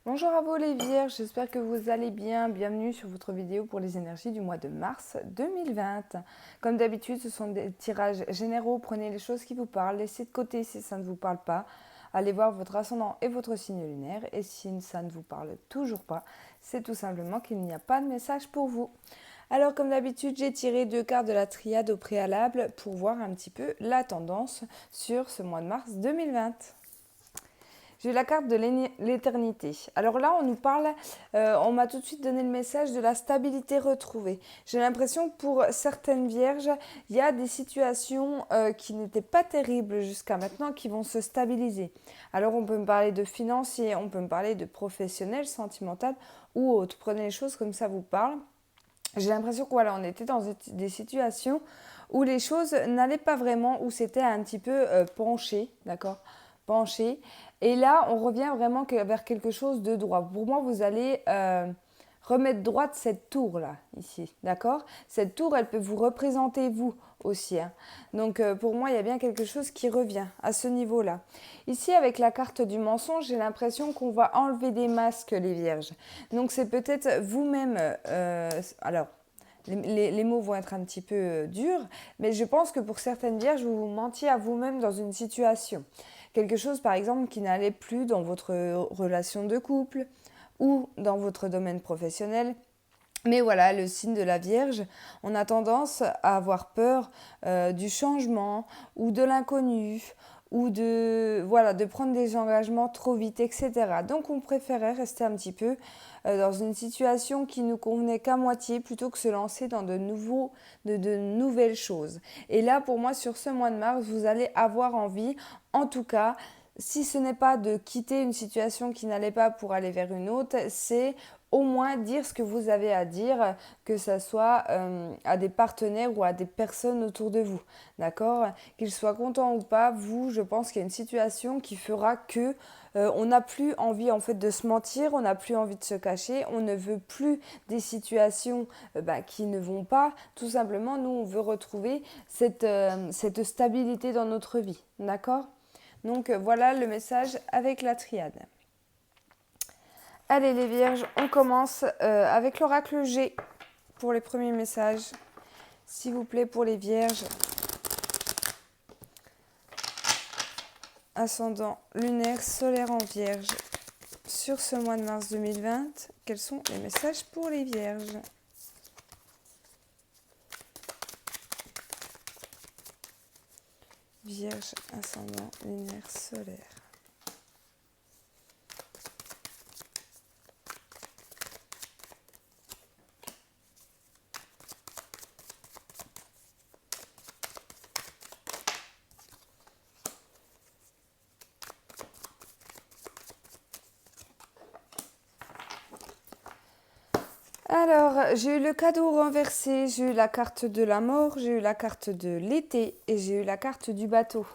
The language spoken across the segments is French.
Bonjour à vous les Vierges, j'espère que vous allez bien. Bienvenue sur votre vidéo pour les énergies du mois de mars 2020. Comme d'habitude, ce sont des tirages généraux. Prenez les choses qui vous parlent, laissez de côté si ça ne vous parle pas. Allez voir votre ascendant et votre signe lunaire. Et si ça ne vous parle toujours pas, c'est tout simplement qu'il n'y a pas de message pour vous. Alors comme d'habitude, j'ai tiré 2 cartes de la triade au préalable pour voir un petit peu la tendance sur ce mois de mars 2020. J'ai la carte de l'éternité. Alors là, on nous parle, on m'a tout de suite donné le message de la stabilité retrouvée. J'ai l'impression que pour certaines vierges, il y a des situations qui n'étaient pas terribles jusqu'à maintenant qui vont se stabiliser. Alors on peut me parler de financier, on peut me parler de professionnel, sentimental ou autre. Prenez les choses comme ça vous parle. J'ai l'impression que voilà, on était dans des situations où les choses n'allaient pas vraiment, où c'était un petit peu penché, d'accord, penché. Et là, on revient vraiment vers quelque chose de droit. Pour moi, vous allez remettre droite cette tour-là, ici, d'accord. Cette tour, elle peut vous représenter, vous aussi. Hein. Donc, pour moi, il y a bien quelque chose qui revient à ce niveau-là. Ici, avec la carte du mensonge, j'ai l'impression qu'on va enlever des masques, les vierges. Donc, c'est peut-être vous-même... alors, les mots vont être un petit peu durs, mais je pense que pour certaines vierges, vous vous mentiez à vous-même dans une situation. Quelque chose, par exemple, qui n'allait plus dans votre relation de couple ou dans votre domaine professionnel. Mais voilà, le signe de la Vierge, on a tendance à avoir peur du changement ou de l'inconnu ou de prendre des engagements trop vite, etc. Donc on préférait rester un petit peu dans une situation qui nous convenait qu'à moitié plutôt que se lancer dans de nouvelles choses. Et là, pour moi, sur ce mois de mars, vous allez avoir envie, en tout cas, si ce n'est pas de quitter une situation qui n'allait pas pour aller vers une autre, c'est au moins dire ce que vous avez à dire, que ce soit à des partenaires ou à des personnes autour de vous. D'accord. Qu'ils soient contents ou pas, vous, je pense qu'il y a une situation qui fera que on n'a plus envie en fait de se mentir, on n'a plus envie de se cacher, on ne veut plus des situations qui ne vont pas. Tout simplement, nous, on veut retrouver cette stabilité dans notre vie. D'accord. Donc voilà le message avec la triade. Allez les vierges, on commence avec l'oracle G pour les premiers messages. S'il vous plaît pour les vierges. Ascendant lunaire solaire en vierge. Sur ce mois de mars 2020, quels sont les messages pour les vierges? Vierge, ascendant lunaire solaire. Alors, j'ai eu le cadeau renversé, j'ai eu la carte de la mort, j'ai eu la carte de l'été et j'ai eu la carte du bateau.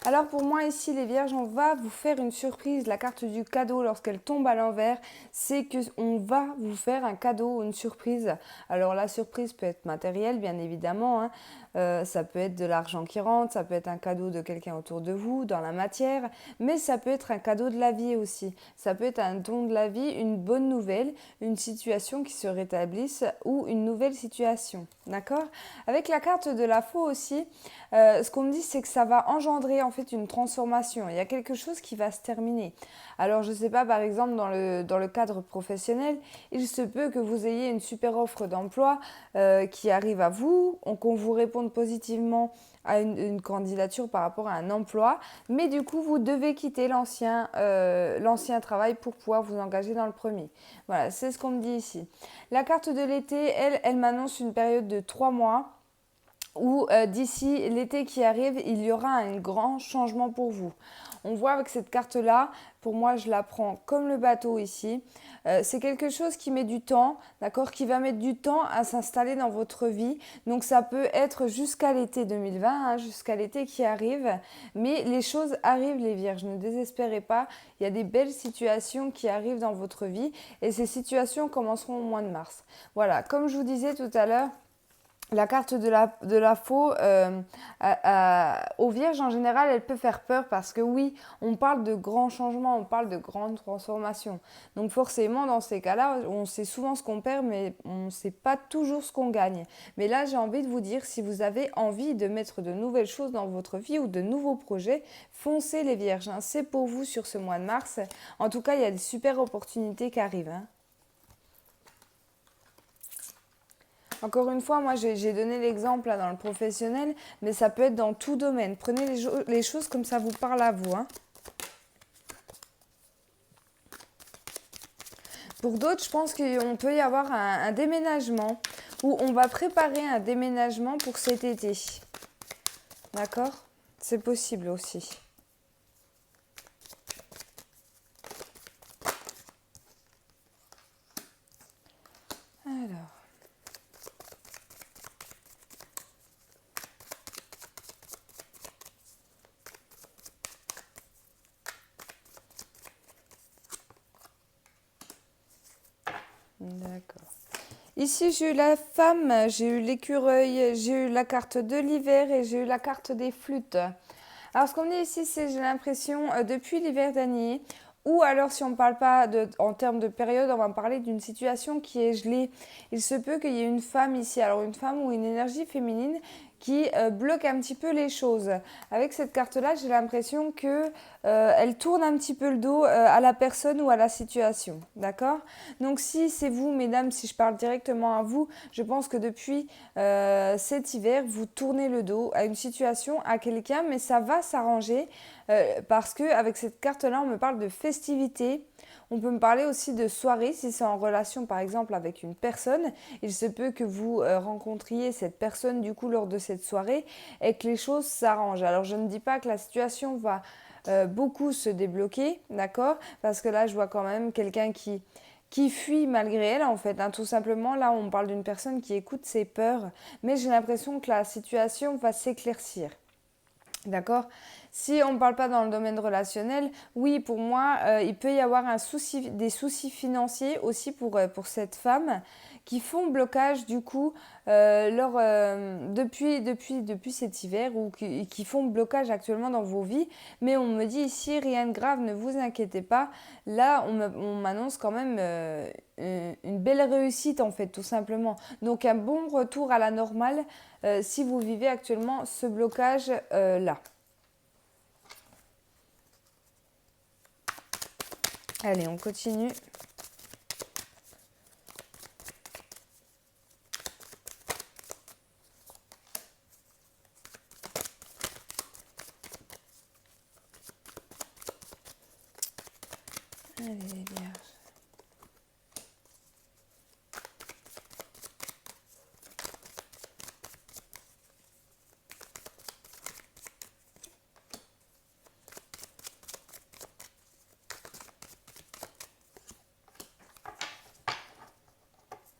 Alors pour moi ici les vierges, on va vous faire une surprise. La carte du cadeau lorsqu'elle tombe à l'envers, c'est qu'on va vous faire un cadeau, une surprise. Alors la surprise peut être matérielle bien évidemment, hein. Ça peut être de l'argent qui rentre, ça peut être un cadeau de quelqu'un autour de vous, dans la matière, mais ça peut être un cadeau de la vie aussi. Ça peut être un don de la vie, une bonne nouvelle, une situation qui se rétablisse ou une nouvelle situation. D'accord. Avec la carte de la faux aussi, ce qu'on me dit c'est que ça va engendrer en fait une transformation. Il y a quelque chose qui va se terminer. Alors je ne sais pas, par exemple dans le cadre professionnel, il se peut que vous ayez une super offre d'emploi qui arrive à vous, qu'on vous réponde positivement à une candidature par rapport à un emploi, mais du coup vous devez quitter l'ancien travail pour pouvoir vous engager dans le premier. Voilà, c'est ce qu'on me dit ici. La carte de l'été, elle m'annonce une période de 3 mois où d'ici l'été qui arrive, il y aura un grand changement pour vous. On voit avec cette carte-là, pour moi je la prends comme le bateau ici, c'est quelque chose qui met du temps, d'accord, qui va mettre du temps à s'installer dans votre vie. Donc ça peut être jusqu'à l'été 2020, hein, jusqu'à l'été qui arrive, mais les choses arrivent les vierges, ne désespérez pas, il y a des belles situations qui arrivent dans votre vie et ces situations commenceront au mois de mars. Voilà, comme je vous disais tout à l'heure, la carte de la faux, aux vierges en général, elle peut faire peur parce que oui, on parle de grands changements, on parle de grandes transformations. Donc forcément, dans ces cas-là, on sait souvent ce qu'on perd, mais on ne sait pas toujours ce qu'on gagne. Mais là, j'ai envie de vous dire, si vous avez envie de mettre de nouvelles choses dans votre vie ou de nouveaux projets, foncez les vierges, hein. C'est pour vous sur ce mois de mars. En tout cas, il y a des super opportunités qui arrivent, hein. Encore une fois, moi j'ai donné l'exemple là, dans le professionnel, mais ça peut être dans tout domaine. Prenez les choses comme ça vous parle à vous, hein. Pour d'autres, je pense qu'on peut y avoir un déménagement ou on va préparer un déménagement pour cet été. D'accord? C'est possible aussi. Alors. D'accord. Ici, j'ai eu la femme, j'ai eu l'écureuil, j'ai eu la carte de l'hiver et j'ai eu la carte des flûtes. Alors, ce qu'on dit ici, c'est, j'ai l'impression, depuis l'hiver dernier, ou alors si on ne parle pas en termes de période, on va parler d'une situation qui est gelée. Il se peut qu'il y ait une femme ici, alors une femme ou une énergie féminine qui bloque un petit peu les choses. Avec cette carte-là, j'ai l'impression que elle tourne un petit peu le dos à la personne ou à la situation. D'accord? Donc si c'est vous, mesdames, si je parle directement à vous, je pense que depuis cet hiver, vous tournez le dos à une situation, à quelqu'un, mais ça va s'arranger parce que avec cette carte-là, on me parle de festivité. On peut me parler aussi de soirée, si c'est en relation par exemple avec une personne. Il se peut que vous rencontriez cette personne du coup lors de cette soirée et que les choses s'arrangent. Alors je ne dis pas que la situation va beaucoup se débloquer, d'accord? Parce que là je vois quand même quelqu'un qui fuit malgré elle en fait, hein, tout simplement. Là on parle d'une personne qui écoute ses peurs, mais j'ai l'impression que la situation va s'éclaircir. D'accord? Si on ne parle pas dans le domaine relationnel, oui, pour moi, il peut y avoir des soucis financiers aussi pour cette femme qui font blocage du coup depuis cet hiver ou qui font blocage actuellement dans vos vies. Mais on me dit ici, rien de grave, ne vous inquiétez pas. Là, on m'annonce quand même une belle réussite en fait, tout simplement. Donc un bon retour à la normale si vous vivez actuellement ce blocage là. Allez, on continue. Allez, les vierges.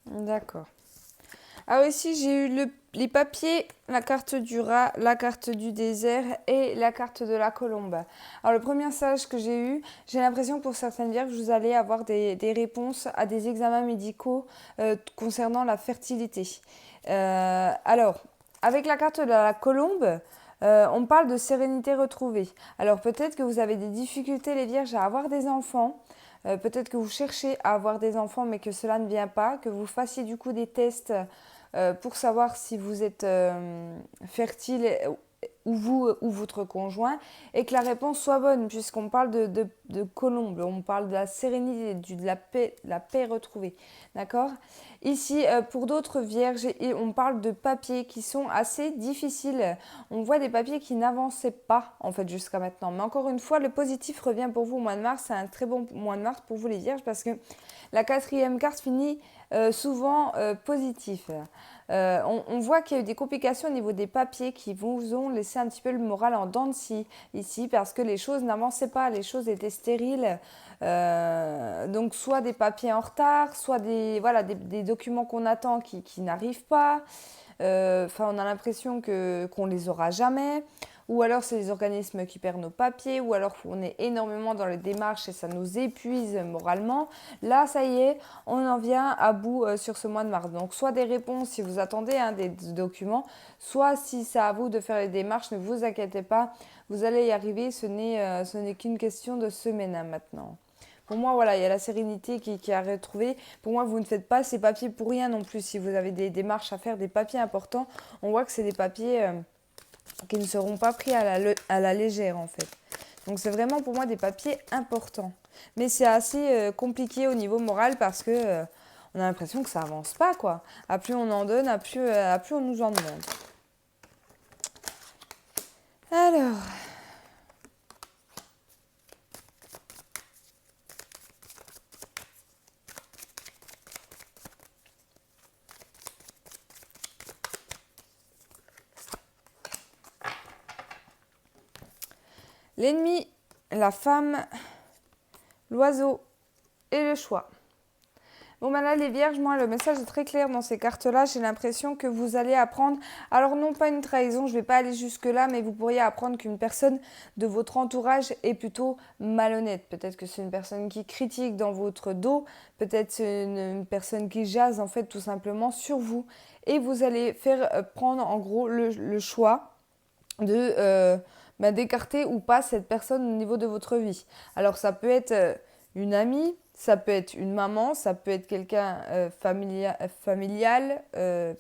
D'accord. Alors ici, j'ai eu les papiers, la carte du rat, la carte du désert et la carte de la colombe. Alors le premier message que j'ai eu, j'ai l'impression que pour certaines vierges, vous allez avoir des réponses à des examens médicaux concernant la fertilité. Alors, avec la carte de la colombe, on parle de sérénité retrouvée. Alors peut-être que vous avez des difficultés, les vierges, à avoir des enfants. Peut-être que vous cherchez à avoir des enfants mais que cela ne vient pas, que vous fassiez du coup des tests pour savoir si vous êtes fertile ou vous ou votre conjoint et que la réponse soit bonne puisqu'on parle de colombe, on parle de la sérénité, de la paix retrouvée. D'accord? Ici, pour d'autres vierges, on parle de papiers qui sont assez difficiles. On voit des papiers qui n'avançaient pas en fait jusqu'à maintenant. Mais encore une fois, le positif revient pour vous au mois de mars. C'est un très bon mois de mars pour vous les vierges parce que la quatrième carte finit souvent positif. On voit qu'il y a eu des complications au niveau des papiers qui vous ont laissé un petit peu le moral en dents de scie ici parce que les choses n'avançaient pas, les choses étaient stériles. Donc soit des papiers en retard, soit des documents qu'on attend qui n'arrivent pas. Enfin, on a l'impression qu'on les aura jamais. ou alors c'est les organismes qui perdent nos papiers, ou alors on est énormément dans les démarches et ça nous épuise moralement. Là, ça y est, on en vient à bout sur ce mois de mars. Donc, soit des réponses si vous attendez des documents, soit si c'est à vous de faire les démarches, ne vous inquiétez pas, vous allez y arriver, ce n'est qu'une question de semaine maintenant. Pour moi, voilà, il y a la sérénité qui a retrouvé. Pour moi, vous ne faites pas ces papiers pour rien non plus. Si vous avez des démarches à faire, des papiers importants, on voit que c'est des papiers qui ne seront pas pris à la légère, en fait. Donc, c'est vraiment pour moi des papiers importants. Mais c'est assez compliqué au niveau moral parce que on a l'impression que ça avance pas, quoi. À plus on en donne, à plus on nous en demande. Alors... L'ennemi, la femme, l'oiseau et le choix. Bon, ben là, les vierges, moi, le message est très clair dans ces cartes-là. J'ai l'impression que vous allez apprendre, alors non pas une trahison, je ne vais pas aller jusque-là, mais vous pourriez apprendre qu'une personne de votre entourage est plutôt malhonnête. Peut-être que c'est une personne qui critique dans votre dos, peut-être c'est une personne qui jase, en fait, tout simplement sur vous. Et vous allez faire prendre, en gros, le choix de... d'écarter ou pas cette personne au niveau de votre vie. Alors ça peut être une amie, ça peut être une maman, ça peut être quelqu'un familial,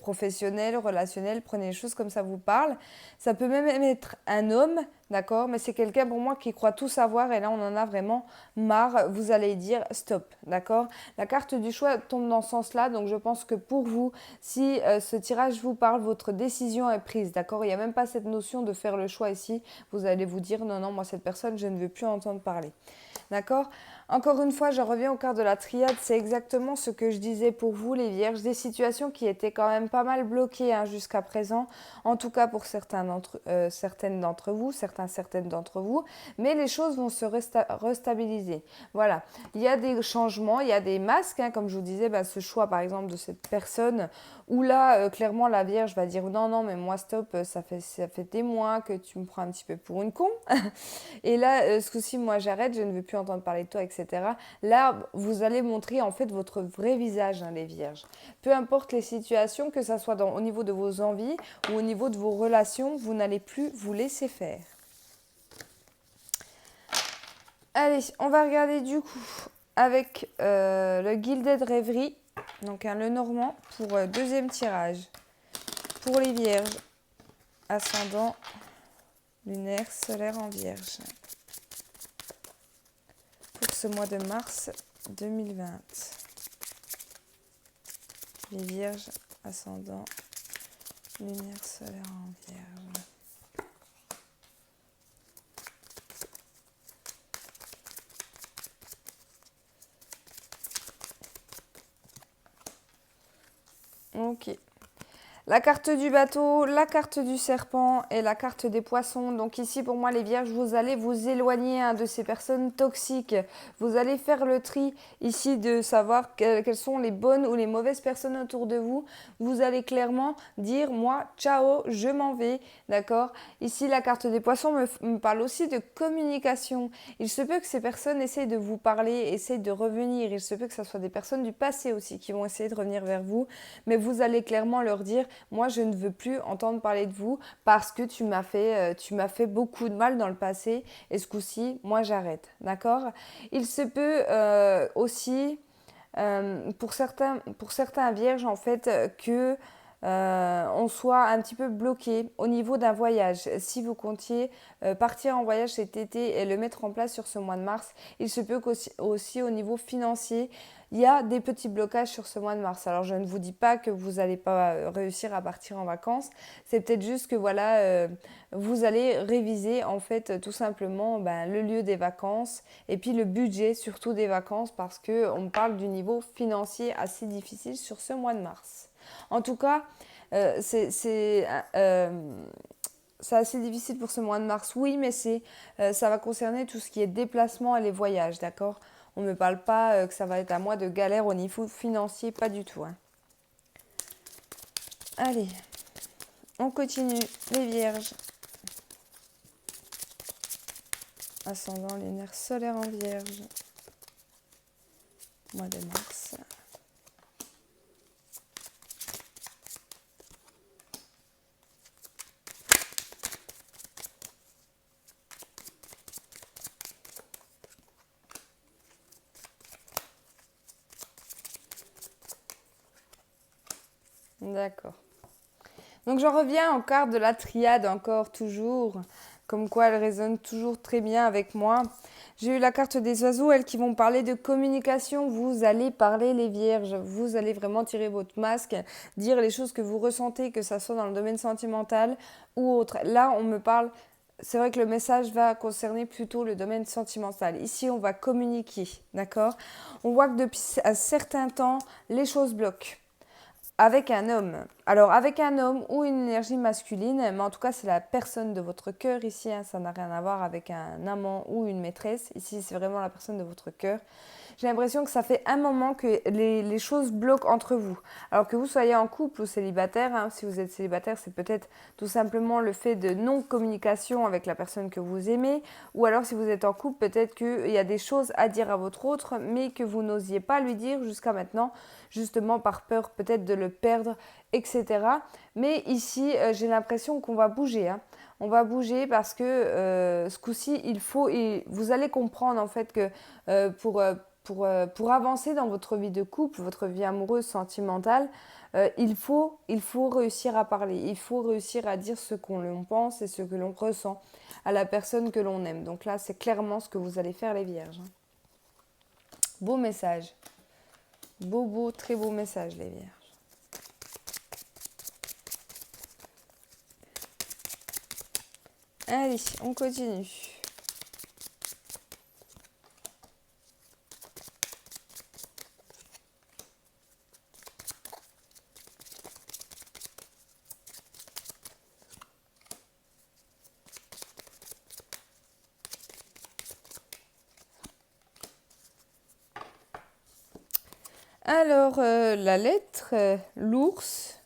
professionnel, relationnel, prenez les choses comme ça vous parle. Ça peut même être un homme, d'accord, mais c'est quelqu'un pour moi qui croit tout savoir et là on en a vraiment marre, vous allez dire stop, d'accord. La carte du choix tombe dans ce sens-là, donc je pense que pour vous, si ce tirage vous parle, votre décision est prise, d'accord. Il n'y a même pas cette notion de faire le choix ici, vous allez vous dire non, non, moi cette personne, je ne veux plus entendre parler. D'accord. Encore une fois, je reviens au quart de la triade. C'est exactement ce que je disais pour vous, les vierges. Des situations qui étaient quand même pas mal bloquées jusqu'à présent. En tout cas pour certaines d'entre vous. Certaines d'entre vous. Mais les choses vont se restabiliser. Voilà. Il y a des changements, il y a des masques. Comme je vous disais, ce choix par exemple de cette personne où là, clairement, la vierge va dire non, non, mais moi, stop, ça fait des mois que tu me prends un petit peu pour une con. Et là, ce coup-ci, moi, j'arrête, je ne veux plus entendre parler de toi, etc. Là, vous allez montrer en fait votre vrai visage, les vierges. Peu importe les situations, que ça soit au niveau de vos envies ou au niveau de vos relations, vous n'allez plus vous laisser faire. Allez, on va regarder du coup avec le Gilded Rêverie, donc le Normand, pour deuxième tirage. Pour les vierges, ascendant lunaire, solaire en vierge. Pour ce mois de mars 2020. Les vierges, ascendant lunaire, solaire en vierge. Ok. La carte du bateau, la carte du serpent et la carte des poissons. Donc ici, pour moi, les vierges, vous allez vous éloigner de ces personnes toxiques. Vous allez faire le tri ici de savoir quelles sont les bonnes ou les mauvaises personnes autour de vous. Vous allez clairement dire, moi, ciao, je m'en vais. D'accord. Ici, la carte des poissons me parle aussi de communication. Il se peut que ces personnes essayent de vous parler, essayent de revenir. Il se peut que ce soit des personnes du passé aussi qui vont essayer de revenir vers vous. Mais vous allez clairement leur dire, moi, je ne veux plus entendre parler de vous parce que tu m'as fait beaucoup de mal dans le passé et ce coup-ci, moi, j'arrête. D'accord. Il se peut aussi, pour certains vierges, en fait, que on soit un petit peu bloqué au niveau d'un voyage. Si vous comptiez partir en voyage cet été et le mettre en place sur ce mois de mars, il se peut qu'aussi au niveau financier, il y a des petits blocages sur ce mois de mars. Alors je ne vous dis pas que vous n'allez pas réussir à partir en vacances, c'est peut-être juste que voilà, vous allez réviser en fait tout simplement le lieu des vacances et puis le budget surtout des vacances parce qu'on parle du niveau financier assez difficile sur ce mois de mars. En tout cas, c'est assez difficile pour ce mois de mars, oui, mais ça va concerner tout ce qui est déplacement et les voyages, d'accord. On ne me parle pas que ça va être un mois de galère au niveau financier, pas du tout. Allez, on continue, les vierges. ascendant lunaire solaire en Vierge, mois de mars. D'accord. Donc j'en reviens aux cartes de la triade encore toujours, comme quoi elle résonne toujours très bien avec moi. J'ai eu la carte des oiseaux, elles qui vont parler de communication. Vous allez parler les vierges, vous allez vraiment tirer votre masque, dire les choses que vous ressentez, que ça soit dans le domaine sentimental ou autre. Là on me parle, c'est vrai que le message va concerner plutôt le domaine sentimental. Ici on va communiquer, d'accord? On voit que depuis un certain temps, les choses bloquent. Avec un homme. Alors, avec un homme ou une énergie masculine, mais en tout cas, c'est la personne de votre cœur ici. Hein, ça n'a rien à voir avec un amant ou une maîtresse. Ici, c'est vraiment la personne de votre cœur. J'ai l'impression que ça fait un moment que les choses bloquent entre vous. Alors que vous soyez en couple ou célibataire, hein, si vous êtes célibataire, c'est peut-être tout simplement le fait de non-communication avec la personne que vous aimez. Ou alors si vous êtes en couple, peut-être qu'il y a des choses à dire à votre autre, mais que vous n'osiez pas lui dire jusqu'à maintenant, justement par peur peut-être de le perdre, etc. Mais ici, j'ai l'impression qu'on va bouger. Hein. On va bouger parce que ce coup-ci, vous allez comprendre en fait que pour avancer dans votre vie de couple, votre vie amoureuse, sentimentale, il faut réussir à parler. Il faut réussir à dire ce qu'on pense et ce que l'on ressent à la personne que l'on aime. Donc là, c'est clairement ce que vous allez faire les vierges. Beau message. Beau, très beau message les vierges. Allez, on continue. Alors, la lettre, l'ours,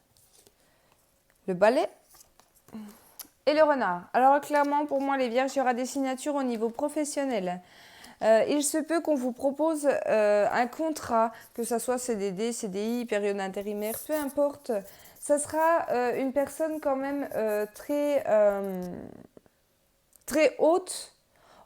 le balai et le renard. Alors, clairement, pour moi, les vierges, il y aura des signatures au niveau professionnel. Il se peut qu'on vous propose un contrat, que ce soit CDD, CDI, période intérimaire, peu importe. Ça sera une personne quand même très haute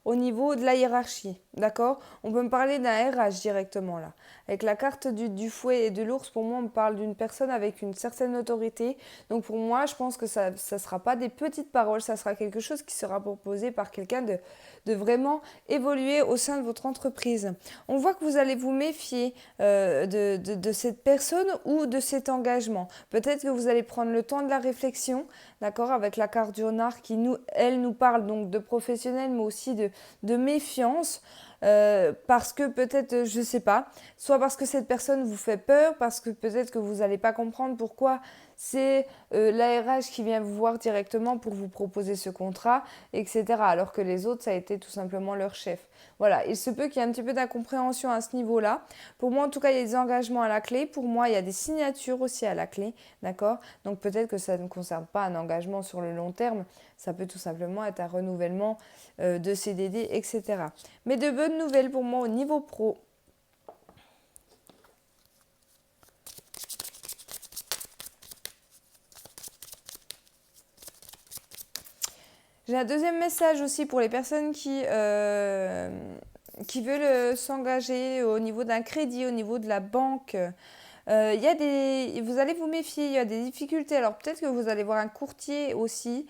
au niveau de la hiérarchie, d'accord? On peut me parler d'un RH directement là. Avec la carte du fouet et de l'ours, pour moi, on me parle d'une personne avec une certaine autorité. Donc pour moi, je pense que ça ne sera pas des petites paroles, ça sera quelque chose qui sera proposé par quelqu'un de vraiment évoluer au sein de votre entreprise. On voit que vous allez vous méfier de cette personne ou de cet engagement. Peut-être que vous allez prendre le temps de la réflexion, d'accord, avec la carte du renard qui, elle nous parle donc de professionnel, mais aussi de méfiance. Parce que peut-être, je ne sais pas, soit parce que cette personne vous fait peur, parce que peut-être que vous n'allez pas comprendre pourquoi c'est l'ARH qui vient vous voir directement pour vous proposer ce contrat, etc. Alors que les autres, ça a été tout simplement leur chef. Voilà, il se peut qu'il y ait un petit peu d'incompréhension à ce niveau-là. Pour moi, en tout cas, il y a des engagements à la clé. Pour moi, il y a des signatures aussi à la clé, d'accord? Donc peut-être que ça ne concerne pas un engagement sur le long terme, ça peut tout simplement être un renouvellement de CDD, etc. Mais de bonnes nouvelles pour moi au niveau pro. J'ai un deuxième message aussi pour les personnes qui veulent s'engager au niveau d'un crédit, au niveau de la banque. Vous allez vous méfier, il y a des difficultés. Alors peut-être que vous allez voir un courtier aussi,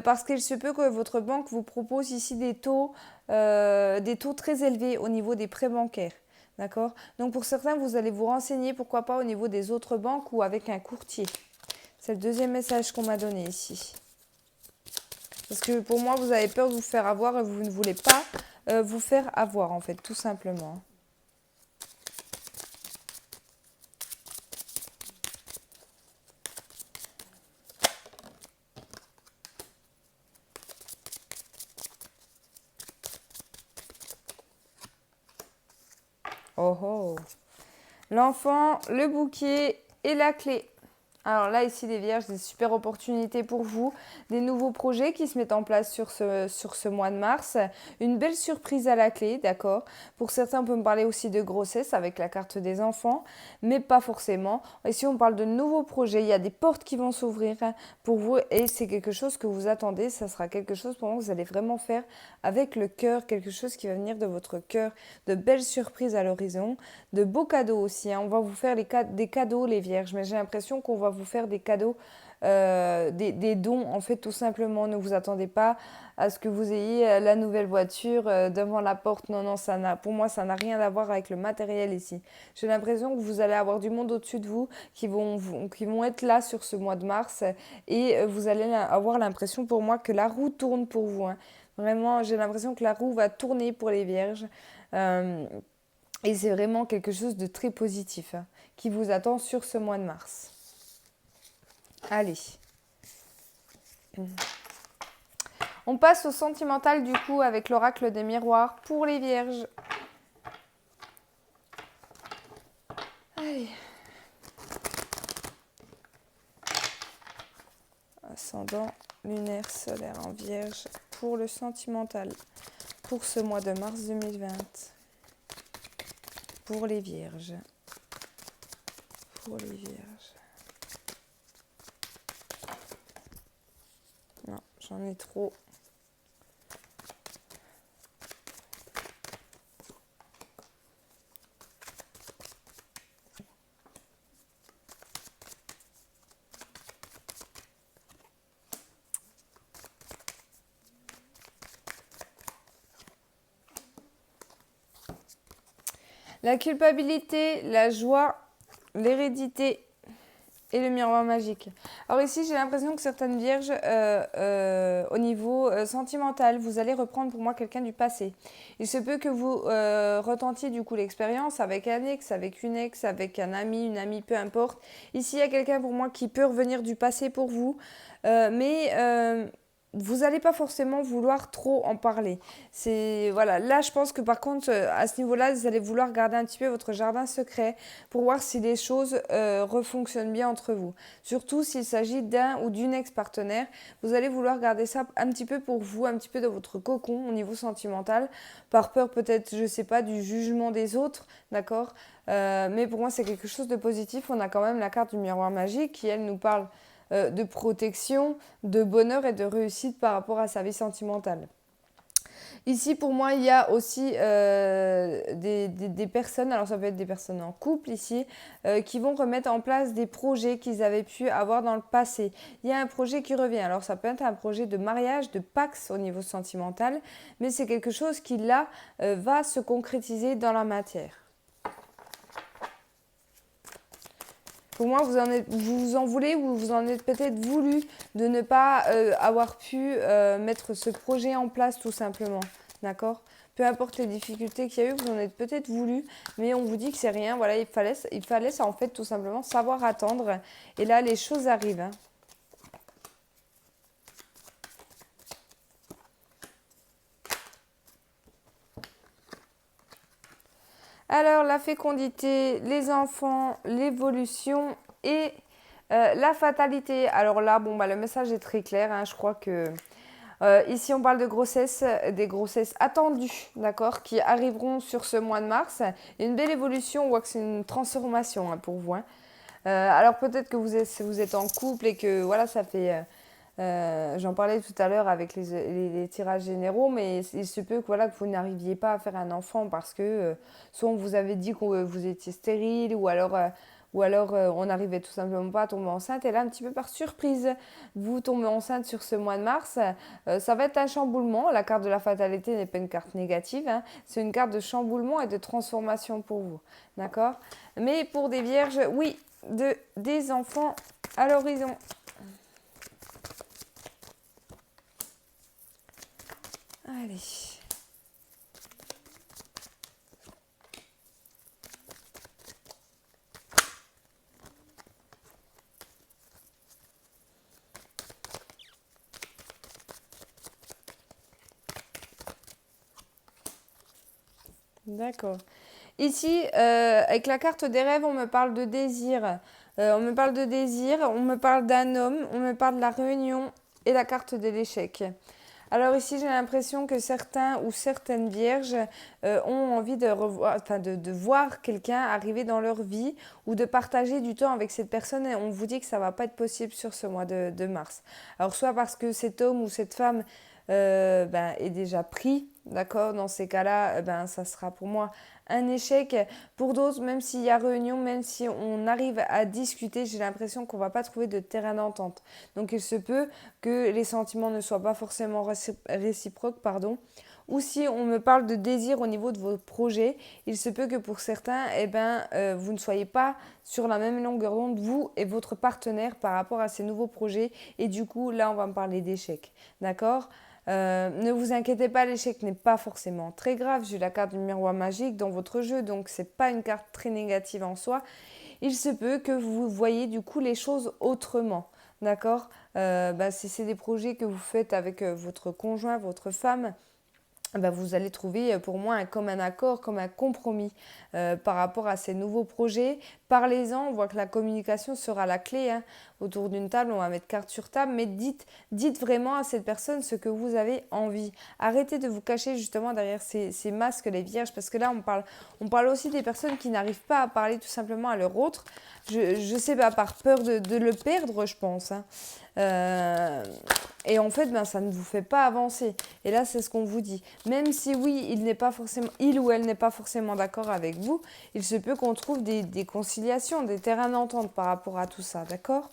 parce qu'il se peut que votre banque vous propose ici des taux très élevés au niveau des prêts bancaires. D'accord? Donc pour certains, vous allez vous renseigner, pourquoi pas au niveau des autres banques ou avec un courtier. C'est le deuxième message qu'on m'a donné ici. Parce que pour moi, vous avez peur de vous faire avoir et vous ne voulez pas vous faire avoir, en fait, tout simplement. Oh oh. L'enfant, le bouquet et la clé. Alors là, ici, les Vierges, des super opportunités pour vous, des nouveaux projets qui se mettent en place sur ce mois de mars, une belle surprise à la clé, d'accord. Pour certains, on peut me parler aussi de grossesse avec la carte des enfants, mais pas forcément. Ici, on parle de nouveaux projets, il y a des portes qui vont s'ouvrir pour vous et c'est quelque chose que vous attendez, ça sera quelque chose pour moi que vous allez vraiment faire avec le cœur, quelque chose qui va venir de votre cœur, de belles surprises à l'horizon, de beaux cadeaux aussi, hein. On va vous faire des cadeaux, les Vierges, mais j'ai l'impression qu'on va vous faire des cadeaux, des dons, en fait, tout simplement. Ne vous attendez pas à ce que vous ayez la nouvelle voiture devant la porte. Non, non, pour moi, ça n'a rien à voir avec le matériel ici. J'ai l'impression que vous allez avoir du monde au-dessus de vous qui vont être là sur ce mois de mars et vous allez avoir l'impression, pour moi, que la roue tourne pour vous, hein. Vraiment, j'ai l'impression que la roue va tourner pour les Vierges. Euh, et c'est vraiment quelque chose de très positif, hein, qui vous attend sur ce mois de mars. Allez. On passe au sentimental du coup avec l'oracle des miroirs pour les Vierges. Allez. Ascendant lunaire solaire en Vierge pour le sentimental pour ce mois de mars 2020. Pour les Vierges. Pour les Vierges. Non, j'en ai trop. La culpabilité, la joie, l'hérédité et le miroir magique. Alors ici, j'ai l'impression que certaines vierges, au niveau sentimental, vous allez reprendre pour moi quelqu'un du passé. Il se peut que vous retentiez du coup l'expérience avec un ex, avec une ex, avec un ami, une amie, peu importe. Ici, il y a quelqu'un pour moi qui peut revenir du passé pour vous, mais vous n'allez pas forcément vouloir trop en parler. C'est voilà. Là, je pense que par contre, à ce niveau-là, vous allez vouloir garder un petit peu votre jardin secret pour voir si les choses refonctionnent bien entre vous. Surtout s'il s'agit d'un ou d'une ex-partenaire, vous allez vouloir garder ça un petit peu pour vous, un petit peu dans votre cocon au niveau sentimental, par peur peut-être, je sais pas, du jugement des autres, d'accord. Mais pour moi, c'est quelque chose de positif. On a quand même la carte du miroir magique qui, elle, nous parle de protection, de bonheur et de réussite par rapport à sa vie sentimentale. Ici, pour moi, il y a aussi des personnes, alors ça peut être des personnes en couple ici, qui vont remettre en place des projets qu'ils avaient pu avoir dans le passé. Il y a un projet qui revient, alors ça peut être un projet de mariage, de pax au niveau sentimental, mais c'est quelque chose qui là va se concrétiser dans la matière. Pour moi, vous vous en voulez ou vous en êtes peut-être voulu de ne pas avoir pu mettre ce projet en place tout simplement. D'accord. Peu importe les difficultés qu'il y a eu, vous en êtes peut-être voulu, mais on vous dit que c'est rien. Voilà, il fallait ça en fait tout simplement savoir attendre. Et là, les choses arrivent, hein. Alors, la fécondité, les enfants, l'évolution et la fatalité. Alors là, bon, bah, le message est très clair, hein. Je crois que ici, on parle de grossesse, des grossesses attendues, d'accord, qui arriveront sur ce mois de mars. Une belle évolution, on voit que c'est une transformation, hein, pour vous, hein. Alors peut-être que vous êtes en couple et que voilà, ça fait j'en parlais tout à l'heure avec les tirages généraux, mais il se peut que, voilà, que vous n'arriviez pas à faire un enfant parce que soit on vous avait dit que vous étiez stérile ou alors on n'arrivait tout simplement pas à tomber enceinte. Et là, un petit peu par surprise, vous tombez enceinte sur ce mois de mars. Ça va être un chamboulement. La carte de la fatalité n'est pas une carte négative, hein. C'est une carte de chamboulement et de transformation pour vous. D'accord. Mais pour des vierges, oui, des enfants à l'horizon. Allez. D'accord. Ici, avec la carte des rêves, on me parle de désir. On me parle de désir, on me parle d'un homme, on me parle de la réunion et la carte de l'échec. Alors ici, j'ai l'impression que certains ou certaines vierges ont envie de, revoir, enfin de voir quelqu'un arriver dans leur vie ou de partager du temps avec cette personne et on vous dit que ça ne va pas être possible sur ce mois de mars. Alors soit parce que cet homme ou cette femme est déjà pris, d'accord, dans ces cas-là, ça sera pour moi un échec. Pour d'autres, même s'il y a réunion, même si on arrive à discuter, j'ai l'impression qu'on ne va pas trouver de terrain d'entente. Donc il se peut que les sentiments ne soient pas forcément réciproques, pardon. Ou si on me parle de désir au niveau de vos projets, il se peut que pour certains, vous ne soyez pas sur la même longueur d'onde, vous et votre partenaire, par rapport à ces nouveaux projets. Et du coup, là, on va me parler d'échec. D'accord? Ne vous inquiétez pas, l'échec n'est pas forcément très grave. J'ai la carte du miroir magique dans votre jeu, donc c'est pas une carte très négative en soi. Il se peut que vous voyez du coup les choses autrement. D'accord. Si c'est des projets que vous faites avec votre conjoint, votre femme, vous allez trouver pour moi comme un accord, comme un compromis par rapport à ces nouveaux projets. Parlez-en, on voit que la communication sera la clé. Hein. Autour d'une table, on va mettre carte sur table, mais dites vraiment à cette personne ce que vous avez envie. Arrêtez de vous cacher justement derrière ces masques, les vierges, parce que là, on parle aussi des personnes qui n'arrivent pas à parler tout simplement à leur autre. Je sais pas, par peur de le perdre, je pense. Hein. Et en fait, ça ne vous fait pas avancer. Et là, c'est ce qu'on vous dit. Même si oui, il ou elle n'est pas forcément d'accord avec vous, il se peut qu'on trouve des conciliations, des terrains d'entente par rapport à tout ça, d'accord ?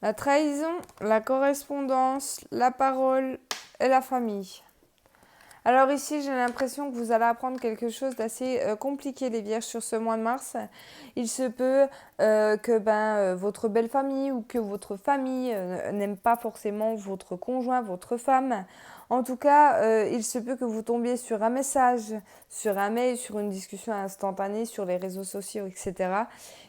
La trahison, la correspondance, la parole et la famille. Alors ici, j'ai l'impression que vous allez apprendre quelque chose d'assez compliqué, les vierges, sur ce mois de mars. Il se peut que votre belle famille ou que votre famille n'aime pas forcément votre conjoint, votre femme. En tout cas, il se peut que vous tombiez sur un message, sur un mail, sur une discussion instantanée sur les réseaux sociaux, etc.,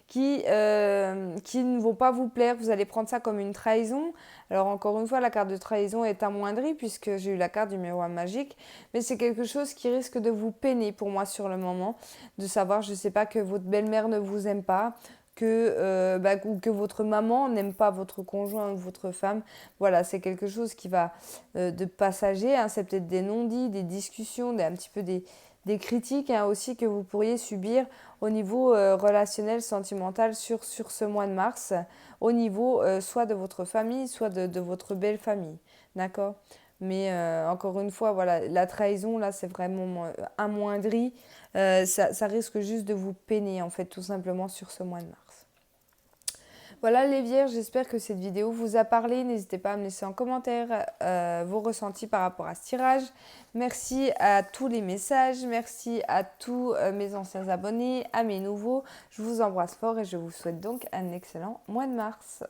qui ne vont pas vous plaire. Vous allez prendre ça comme une trahison. Alors encore une fois, la carte de trahison est amoindrie puisque j'ai eu la carte du miroir magique, mais c'est quelque chose qui risque de vous peiner pour moi sur le moment, de savoir, je ne sais pas, que votre belle-mère ne vous aime pas, ou que votre maman n'aime pas votre conjoint ou votre femme. Voilà, c'est quelque chose qui va de passager, hein, c'est peut-être des non-dits, des discussions, un petit peu des critiques hein, aussi que vous pourriez subir au niveau relationnel, sentimental sur ce mois de mars, au niveau soit de votre famille, soit de votre belle famille. D'accord ? Mais encore une fois, voilà, la trahison, là, c'est vraiment amoindri. Ça risque juste de vous peiner, en fait, tout simplement sur ce mois de mars. Voilà les vierges, j'espère que cette vidéo vous a parlé. N'hésitez pas à me laisser en commentaire vos ressentis par rapport à ce tirage. Merci à tous les messages, merci à tous mes anciens abonnés, à mes nouveaux. Je vous embrasse fort et je vous souhaite donc un excellent mois de mars.